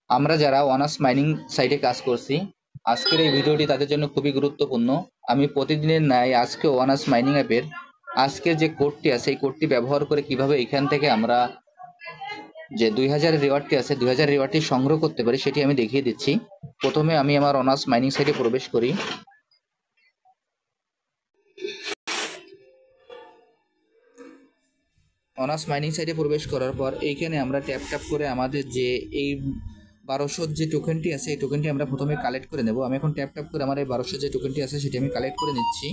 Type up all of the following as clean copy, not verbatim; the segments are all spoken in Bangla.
আমরা যারা অনার্স মাইনিং সাইটে কাজ করছি, আজকের এই ভিডিওটি তাদের জন্য খুবই গুরুত্বপূর্ণ। আমি প্রতিদিনের ন্যায় আজকেও অনার্স মাইনিং অ্যাপের আজকের যে কোডটি আছে এই কোডটি ব্যবহার করে কিভাবে এখান থেকে আমরা যে 2000 রিওয়ার্ডটি আছে 2000 রিওয়ার্ডটি সংগ্রহ করতে পারি সেটি আমি দেখিয়ে দিচ্ছি। প্রথমে আমি আমার অনার্স মাইনিং সাইটে প্রবেশ করি। অনার্স মাইনিং সাইটে প্রবেশ করার পর এইখানে আমরা ট্যাপ ট্যাপ করে আমাদের যে এই 1200 যে টোকেনটি আছে এই টোকেনটি আমরা প্রথমে কালেক্ট করে নেব। আমি এখন ট্যাপ ট্যাপ করে আমার এই 1200 যে টোকেনটি আছে সেটি আমি কালেক্ট করে নিচ্ছি।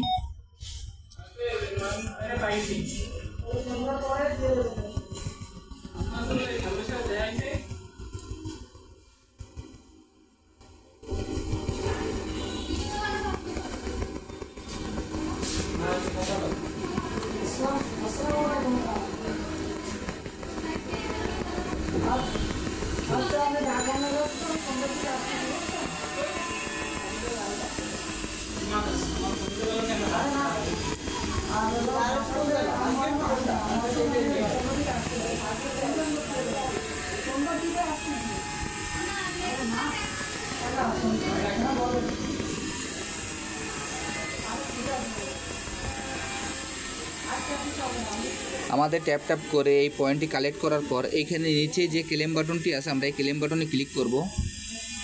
আমাদের ট্যাপ ট্যাপ করে এই পয়েন্টটি কালেক্ট করার পর এইখানে নিচে যে ক্লেম বাটনটি আছে আমরা এই ক্লেম বাটনে ক্লিক করব।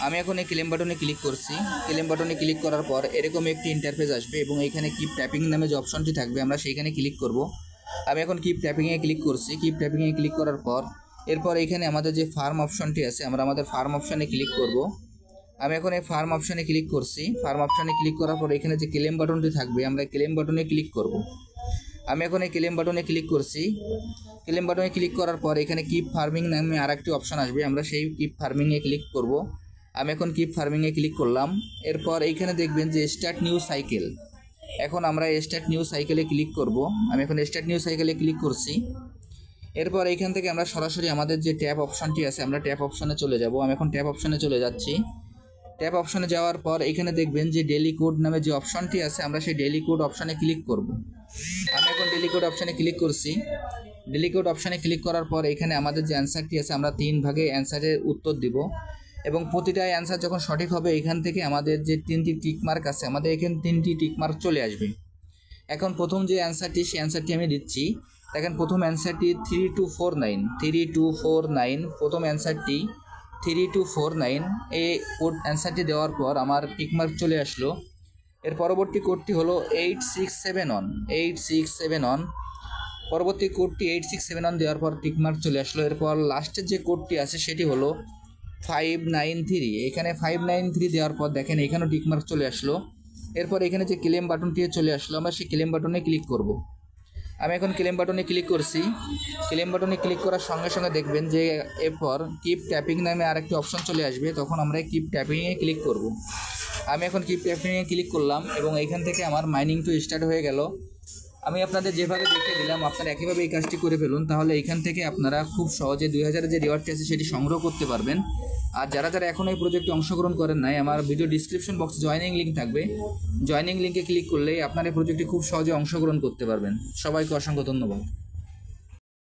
আমি এখন এই ক্লেম বাটনে ক্লিক করছি। ক্লেম বাটনে ক্লিক করার পর এরকম একটি ইন্টারফেস আসবে এবং এইখানে কিপ ট্যাপিং নামে যে অপশনটি থাকবে আমরা সেইখানে ক্লিক করব। আমি এখন কিপ ট্যাপিংয়ে ক্লিক করছি। কিপ ট্যাপিংয়ে ক্লিক করার পর এরপর এইখানে আমাদের যে ফার্ম অপশনটি আছে আমরা আমাদের ফার্ম অপশনে ক্লিক করব। আমি এখন এই ফার্ম অপশনে ক্লিক করছি। ফার্ম অপশনে ক্লিক করার পর এখানে যে ক্লেম বাটনটি থাকবে আমরা ক্লেম বাটনে ক্লিক করব। আমি এখন এই ক্লেম বাটনে ক্লিক করছি। ক্লেম বাটনে ক্লিক করার পর এখানে কিপ ফার্মিং নামে আরেকটি অপশন আসবে, আমরা সেই কিপ ফার্মিংয়ে ক্লিক করব। আমি এখন কিপ ফার্মিংয়ে ক্লিক করলাম। এরপর এইখানে দেখবেন যে স্টার্ট নিউ সাইকেল। এখন আমরা স্টার্ট নিউ সাইকেলে ক্লিক করব। আমি এখন স্টার্ট নিউ সাইকেলে ক্লিক করছি। এরপর এইখান থেকে আমরা সরাসরি আমাদের যে ট্যাব অপশনটি আছে আমরা ট্যাব অপশনে চলে যাব। আমি এখন ট্যাব অপশনে চলে যাচ্ছি। ট্যাব অপশনে যাওয়ার পর এখানে দেখবেন যে ডেইলি কোড নামে যে অপশনটি আছে আমরা সেই ডেইলি কোড অপশনে ক্লিক করব। আমি এখন ডেইলি কোড অপশনে ক্লিক করছি। ডেইলি কোড অপশনে ক্লিক করার পর এখানে আমাদের যে অ্যান্সারটি আছে আমরা 3 ভাগে অ্যান্সারের উত্তর দিব এবং প্রতিটা অ্যান্সার যখন সঠিক হবে এখান থেকে আমাদের যে 3টি টিক মার্ক আছে আমাদের এখানে 3টি টিক মার্ক চলে আসবে। এখন প্রথম যে অ্যান্সারটি সেই অ্যান্সারটি আমি দিচ্ছি। দেখেন প্রথম অ্যান্সারটি 3249 প্রথম অ্যান্সারটি 3249 এই কোড অ্যান্সারটি দেওয়ার পর আমার টিক মার্ক চলে আসলো। এর পরবর্তী কোডটি হলো 8671 পরবর্তী কোডটি 8671 দেওয়ার পর টিকমার্ক চলে আসলো। এরপর লাস্টের যে কোডটি আছে সেটি হলো 593। এখানে 593 দেওয়ার পর দেখেন এখানেও টিকমার্ক চলে আসলো। এরপর এখানে যে ক্লেম বাটনটি চলে আসলো আমরা সেই ক্লেম বাটনে ক্লিক করব। আমি এখন ক্লেম বাটনে ক্লিক করছি। ক্লেম বাটনে ক্লিক করার সঙ্গে সঙ্গে দেখবেন যে এরপর কিপ ট্যাপিং নামে আরেকটি অপশন চলে আসবে, তখন আমরা কিপ ট্যাপিংয়ে ক্লিক করব। আমি এখন কিপ ট্যাপিংয়ে ক্লিক করলাম এবং এইখান থেকে আমার মাইনিং তো স্টার্ট হয়ে গেল। আমি আপনাদের যেভাবে দেখিয়ে দিলাম আপনারা একইভাবে এই কাজটি করে ফেলুন, তাহলে এইখান থেকে আপনারা খুব সহজে 2000 যে রিওয়ার্ডটি আছে সেটি সংগ্রহ করতে পারবেন। আর যারা যারা এখন এই প্রজেক্টে অংশগ্রহণ করেন নাই, আমার ভিডিও ডিসক্রিপশন বক্সে জয়েনিং লিঙ্ক থাকবে, জয়েনিং লিঙ্কে ক্লিক করলেই আপনারা এই প্রজেক্টে খুব সহজে অংশগ্রহণ করতে পারবেন। সবাইকে অসংখ্য ধন্যবাদ।